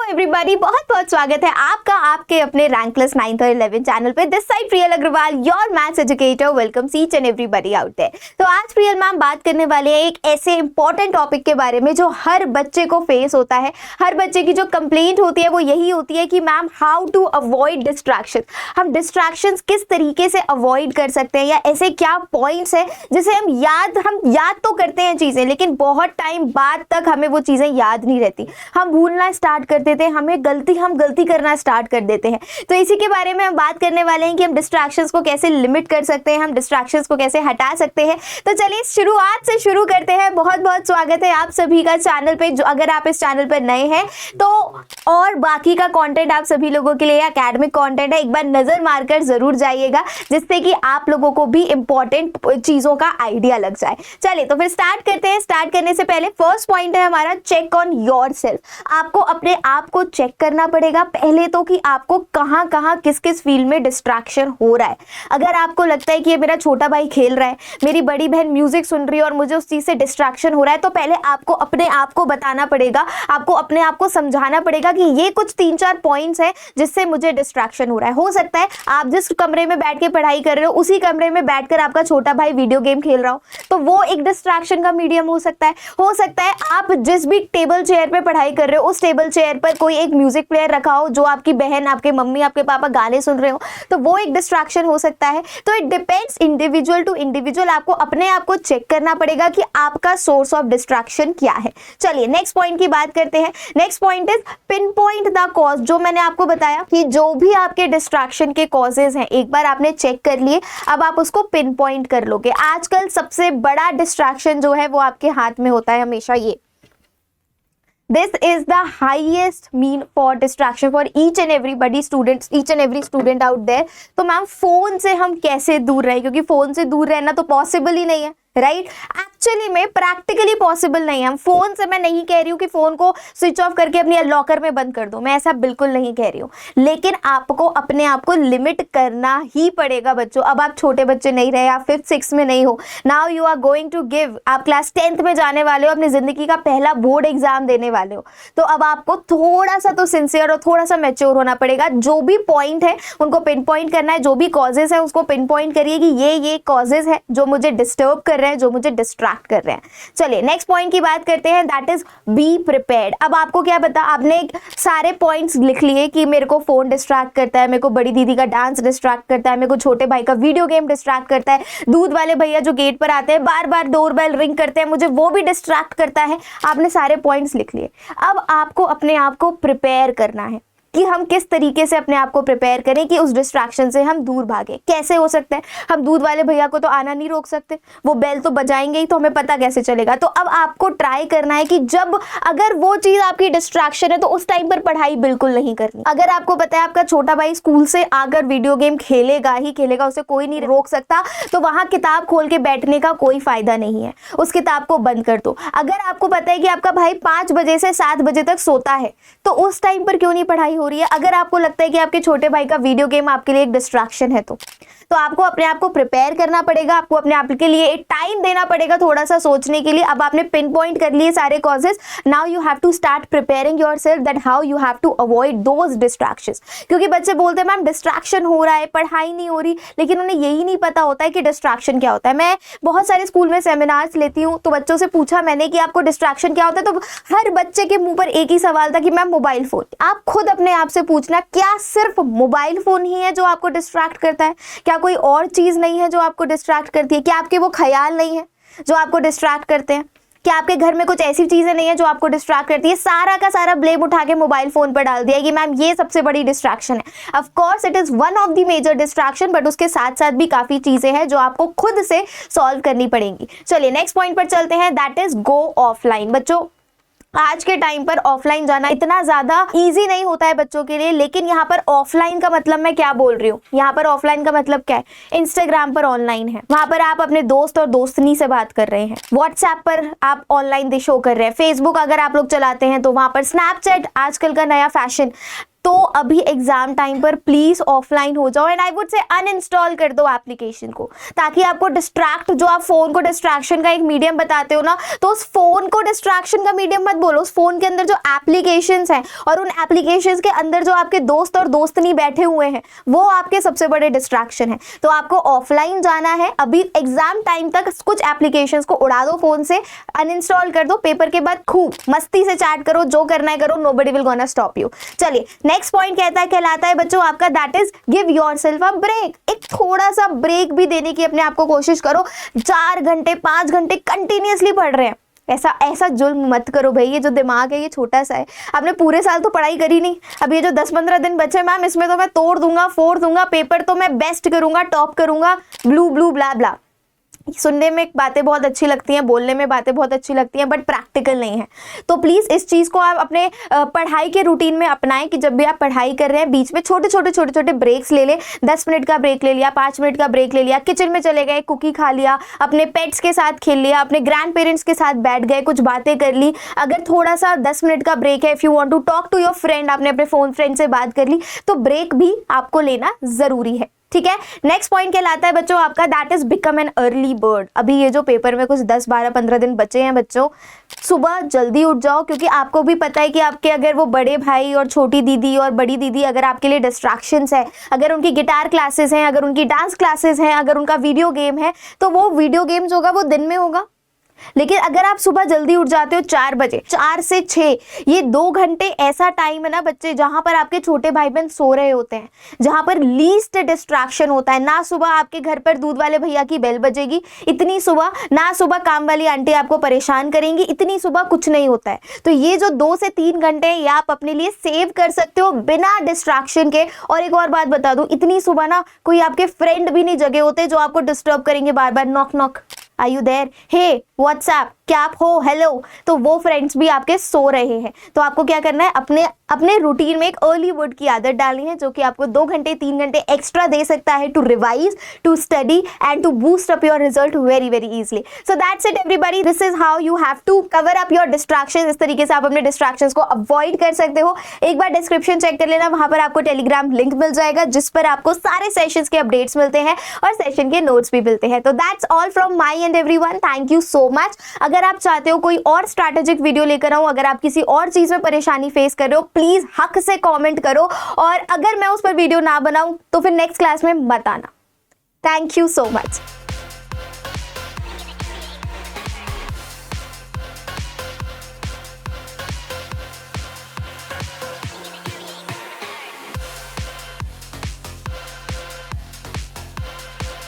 Everybody, बहुत बहुत स्वागत है आपका आपके अपने रैंक प्लस 9th और 11th चैनल पे। This side Priyal Agarwal, your maths educator, welcome each and everybody out there. तो आज प्रियल मैम बात करने वाले हैं एक ऐसे इंपॉर्टेंट टॉपिक के बारे में जो हर बच्चे को फेस होता है। हर बच्चे की जो कंप्लेंट होती है वो यही होती है कि ma'am how to avoid distraction. हम डिस्ट्रैक्शंस किस तरीके से अवॉइड कर सकते हैं, या ऐसे क्या पॉइंट्स है जिसे हम याद तो करते हैं चीजें, लेकिन बहुत टाइम बाद तक हमें वो चीजें याद नहीं रहती। हम भूलना स्टार्ट कर देते हैं, हम गलती करना स्टार्ट कर देते हैं। तो इसी के बारे में हम बात करने वाले हैं कि हम डिस्ट्रैक्शंस को कैसे लिमिट कर सकते हैं, हम डिस्ट्रैक्शंस को कैसे हटा सकते हैं। तो चलिए शुरुआत से शुरू करते हैं। बहुत बहुत स्वागत है आप सभी का चैनल पे। जो अगर आप इस चैनल पर नए हैं तो और बाकी का कंटेंट आप सभी लोगों के लिए एकेडमिक कंटेंट है, एक बार नजर मारकर जरूर जाइएगा, जिससे कि आप लोगों को भी इंपॉर्टेंट चीजों का आइडिया लग जाए। चलिए तो फिर स्टार्ट करते हैं। स्टार्ट करने से पहले फर्स्ट पॉइंट है हमारा चेक ऑन योर सेल्फ। आपको अपने आप को चेक करना पड़ेगा पहले तो कि आपको कहां कहां किस किस फील्ड में डिस्ट्रैक्शन हो रहा है। अगर आपको लगता है कि ये मेरा छोटा भाई खेल रहा है, मेरी बड़ी बहन म्यूजिक सुन रही है और मुझे उस चीज से डिस्ट्रैक्शन हो रहा है, तो पहले आपको अपने आप को बताना पड़ेगा, आपको अपने आप को समझाना पड़ेगा कि ये कुछ 3-4 पॉइंट्स हैं जिससे मुझे डिस्ट्रैक्शन हो रहा है। हो सकता है आप जिस कमरे में बैठ के पढ़ाई कर रहे हो उसी कमरे में बैठकर आपका छोटा भाई वीडियो गेम खेल रहा हो, तो वो एक डिस्ट्रैक्शन का मीडियम हो सकता है। हो सकता है आप जिस भी टेबल चेयर पे पढ़ाई कर रहे हो उस टेबल चेयर पर कोई एक म्यूजिक प्लेयर रखा हो, जो आपकी बहन, आपके मम्मी, आपके पापा गाने सुन रहे हो, तो वो एक डिस्ट्रैक्शन हो सकता है। तो it depends individual to individual. आपको अपने आप को चेक करना पड़ेगा कि आपका सोर्स ऑफ डिस्ट्रैक्शन क्या है। चलिए नेक्स्ट पॉइंट की बात करते हैं। Next point is pin point the cause. जो मैंने आपको बताया कि जो भी आपके डिस्ट्रैक्शन के कॉजेज हैं, एक बार आपने चेक कर लिए, अब आप उसको पिन पॉइंट कर लोगे। आजकल सबसे बड़ा डिस्ट्रैक्शन जो है वो आपके हाथ में होता है हमेशा। ये This is the highest mean for distraction for each and everybody students, each and every student out there। तो मैम फोन से हम कैसे दूर रहें, क्योंकि फोन से दूर रहना तो पॉसिबल ही नहीं है, राइट? एक्चुअली में प्रैक्टिकली पॉसिबल नहीं है। हम फोन से, मैं नहीं कह रही हूँ कि फोन को स्विच ऑफ करके अपनी लॉकर में बंद कर दो, मैं ऐसा बिल्कुल नहीं कह रही हूँ, लेकिन आपको अपने आप को लिमिट करना ही पड़ेगा बच्चों। अब आप छोटे बच्चे नहीं रहे, आप 5th-6th में नहीं हो, now you are going to give, आप क्लास 10th में जाने वाले हो, अपनी जिंदगी का पहला बोर्ड एग्जाम देने वाले हो, तो अब आपको थोड़ा सा तो सिंसियर और थोड़ा सा मैच्योर होना पड़ेगा। जो भी पॉइंट है उनको पिन पॉइंट करना है, जो भी कॉजेज है उसको पिन पॉइंट करिए कि ये कॉजेज है जो मुझे डिस्टर्ब कर रहे हैं, जो मुझे डिस्ट्रैक्ट कर रहे हैं। चलिए नेक्स्ट पॉइंट की बात करते हैं, दैट इज बी प्रिपेयर्ड। अब आपको क्या पता, आपने सारे पॉइंट्स लिख लिए कि मेरे को फोन डिस्ट्रैक्ट करता है, मेरे को बड़ी दीदी का डांस डिस्ट्रैक्ट करता है, मेरे को छोटे भाई का वीडियो गेम डिस्ट्रैक्ट करता है, दूध वाले भैया जो गेट पर आते हैं बार बार डोरबेल रिंग करते हैं, मुझे वो भी डिस्ट्रैक्ट करता है। आपने सारे पॉइंट्स लिख लिए। अब आपको अपने आप को प्रिपेयर करना है कि हम किस तरीके से अपने आप को प्रिपेयर करें कि उस डिस्ट्रैक्शन से हम दूर भागें। कैसे हो सकता है? हम दूध वाले भैया को तो आना नहीं रोक सकते, वो बेल तो बजाएंगे ही, तो हमें पता कैसे चलेगा? तो अब आपको ट्राई करना है कि जब अगर वो चीज आपकी डिस्ट्रैक्शन है तो उस टाइम पर पढ़ाई बिल्कुल नहीं करनी। अगर आपको पता है आपका छोटा भाई स्कूल से आकर वीडियो गेम खेलेगा ही खेलेगा, उसे कोई नहीं रोक सकता, तो वहां किताब खोल के बैठने का कोई फायदा नहीं है, उस किताब को बंद कर दो। अगर आपको पता है कि आपका भाई 5 बजे से 7 बजे तक सोता है, तो उस टाइम पर क्यों नहीं पढ़ाई हो रही है? अगर आपको लगता है कि आपके छोटे भाई का वीडियो गेम आपके लिए एक डिस्ट्रैक्शन है, तो आपको अपने आप को प्रिपेयर करना पड़ेगा, आपको अपने आप के लिए एक टाइम देना पड़ेगा थोड़ा सा सोचने के लिए। अब आपने पिन पॉइंट कर लिए सारे causes, now you have to start preparing yourself that how you have to avoid those distractions. क्योंकि बच्चे बोलते हैं मैम डिस्ट्रैक्शन हो रहा है, पढ़ाई नहीं हो रही, लेकिन उन्हें यही नहीं पता होता है कि डिस्ट्रैक्शन क्या होता है। मैं बहुत सारे स्कूल में सेमिनार्स लेती हूँ, तो बच्चों से पूछा मैंने कि आपको डिस्ट्रैक्शन क्या होता है, तो हर बच्चे के मुंह पर एक ही सवाल था कि मैम मोबाइल फोन। आप खुद अपने आप से पूछना, क्या सिर्फ मोबाइल फोन ही है जो आपको डिस्ट्रैक्ट करता है? क्या कोई और चीज नहीं है जो आपको डिस्ट्रैक्ट करती है? क्या आपके वो ख्याल नहीं है जो आपको डिस्ट्रैक्ट करते हैं? क्या आपके घर में कुछ ऐसी चीजें नहीं है जो आपको डिस्ट्रैक्ट करती है? सारा का सारा ब्लेम उठा के मोबाइल फोन पर डाल दिया कि मैम ये सबसे बड़ी डिस्ट्रैक्शन है। Of course it is one of the major distraction, but उसके साथ साथ भी काफी चीजें हैं जो आपको खुद से सॉल्व करनी पड़ेंगी। चलिए नेक्स्ट पॉइंट पर चलते हैं, दैट इज गो ऑफलाइन। बच्चों आज के टाइम पर ऑफलाइन जाना इतना ज्यादा इजी नहीं होता है बच्चों के लिए, लेकिन यहाँ पर ऑफलाइन का मतलब मैं क्या बोल रही हूँ, यहाँ पर ऑफलाइन का मतलब क्या है? इंस्टाग्राम पर ऑनलाइन है, वहां पर आप अपने दोस्त और दोस्तनी से बात कर रहे हैं, व्हाट्सएप पर आप ऑनलाइन शो कर रहे हैं, फेसबुक अगर आप लोग चलाते हैं तो वहां पर, स्नैपचैट आजकल का नया फैशन, तो अभी एग्जाम टाइम पर प्लीज ऑफलाइन हो जाओ and I would say uninstall कर दो एप्लीकेशन को, ताकि आपको डिस्ट्रैक्ट, जो आप फोन को डिस्ट्रैक्शन का एक मीडियम बताते हो ना, तो उस फोन को डिस्ट्रैक्शन का मीडियम मत बोलो। उस फोन के अंदर जो एप्लीकेशंस हैं और उन एप्लीकेशंस के अंदर जो आपके दोस्त और दोस्तनी बैठे हुए हैं, वो आपके सबसे बड़े डिस्ट्रैक्शन है। तो आपको ऑफलाइन जाना है, अभी एग्जाम टाइम तक कुछ एप्लीकेशंस को उड़ा दो फोन से, अनइंस्टॉल कर दो, पेपर के बाद खूब मस्ती से चैट करो, जो करना है करो, nobody will gonna stop you. चलिए नेक्स्ट पॉइंट कहलाता है बच्चों आपका, that is give yourself a break. एक थोड़ा सा ब्रेक भी देने की अपने आप को कोशिश करो। 4 घंटे 5 घंटे कंटिन्यूअसली पढ़ रहे हैं, ऐसा जुल्म मत करो भाई। ये जो दिमाग है ये छोटा सा है, आपने पूरे साल तो पढ़ाई करी नहीं, अब ये जो 10-15 दिन बचे मैम, इसमें तो मैं तोड़ दूंगा, फोड़ दूंगा, पेपर तो मैं बेस्ट करूंगा, टॉप करूंगा, ब्लू ब्लू ब्ला ब्ला। सुनने में बातें बहुत अच्छी लगती हैं, बोलने में बातें बहुत अच्छी लगती हैं, बट प्रैक्टिकल नहीं है। तो प्लीज़ इस चीज़ को आप अपने पढ़ाई के रूटीन में अपनाएं कि जब भी आप पढ़ाई कर रहे हैं बीच में छोटे छोटे ब्रेक्स ले लें। 10 मिनट का ब्रेक ले लिया, 5 मिनट का ब्रेक ले लिया, किचन में चले गए, कुकी खा लिया, अपने पेट्स के साथ खेल लिया, अपने ग्रैंड पेरेंट्स के साथ बैठ गए, कुछ बातें कर ली। अगर थोड़ा सा 10 मिनट का ब्रेक है, if you want to talk to your friend, आपने अपने फोन फ्रेंड से बात कर ली, तो ब्रेक भी आपको लेना ज़रूरी है। ठीक है, नेक्स्ट पॉइंट कहलाता है बच्चों आपका, that is become an early bird. अभी ये जो पेपर में कुछ 10, 12, 15 दिन बचे हैं बच्चों, सुबह जल्दी उठ जाओ, क्योंकि आपको भी पता है कि आपके अगर वो बड़े भाई और छोटी दीदी और बड़ी दीदी अगर आपके लिए डिस्ट्रैक्शंस है, अगर उनकी गिटार क्लासेस हैं, अगर उनकी डांस क्लासेस हैं, अगर उनका वीडियो गेम है, तो वो वीडियो गेम्स होगा वो दिन में होगा। लेकिन अगर आप सुबह जल्दी उठ जाते हो 4 बजे, 4 से 6, ये 2 घंटे ऐसा टाइम है ना बच्चे, जहां पर आपके छोटे भाई बहन सो रहे होते हैं, जहां पर लीस्ट डिस्ट्रैक्शन होता है ना। सुबह आपके घर पर दूध वाले भैया की बेल बजेगी इतनी सुबह, ना सुबह काम वाली आंटी आपको परेशान करेंगी, इतनी सुबह कुछ नहीं होता है। तो ये जो 2 से 3 घंटे ये आप अपने लिए सेव कर सकते हो बिना डिस्ट्रैक्शन के। और एक और बात बता दूं, इतनी सुबह ना कोई आपके फ्रेंड भी नहीं जगे होते जो आपको डिस्टर्ब करेंगे बार बार, knock knock, are you there, hey WhatsApp, क्या आप हो, हेलो, तो वो फ्रेंड्स भी आपके सो रहे हैं। तो आपको क्या करना है, अपने रूटीन में एक अर्ली बर्ड की आदत डालनी है, जो कि आपको 2 घंटे 3 घंटे एक्स्ट्रा दे सकता है to revise, to study and to boost up your result very very easily. So that's it everybody, this is how you have to cover up your distractions. इस तरीके से आप अपने डिस्ट्रैक्शंस को अवॉइड कर सकते हो। एक बार डिस्क्रिप्शन चेक कर लेना, वहां पर आपको टेलीग्राम लिंक मिल जाएगा, जिस पर आपको सारे सेशंस के अपडेट्स मिलते हैं और सेशन के नोट्स भी मिलते हैं। तो that's all from my and everyone, thank you so much. अगर आप चाहते हो कोई और स्ट्रैटेजिक वीडियो लेकर आऊं, अगर आप किसी और चीज में परेशानी फेस कर रहे हो, प्लीज हक से कमेंट करो, और अगर मैं उस पर वीडियो ना बनाऊं तो फिर नेक्स्ट क्लास में मत आना। Thank you so much.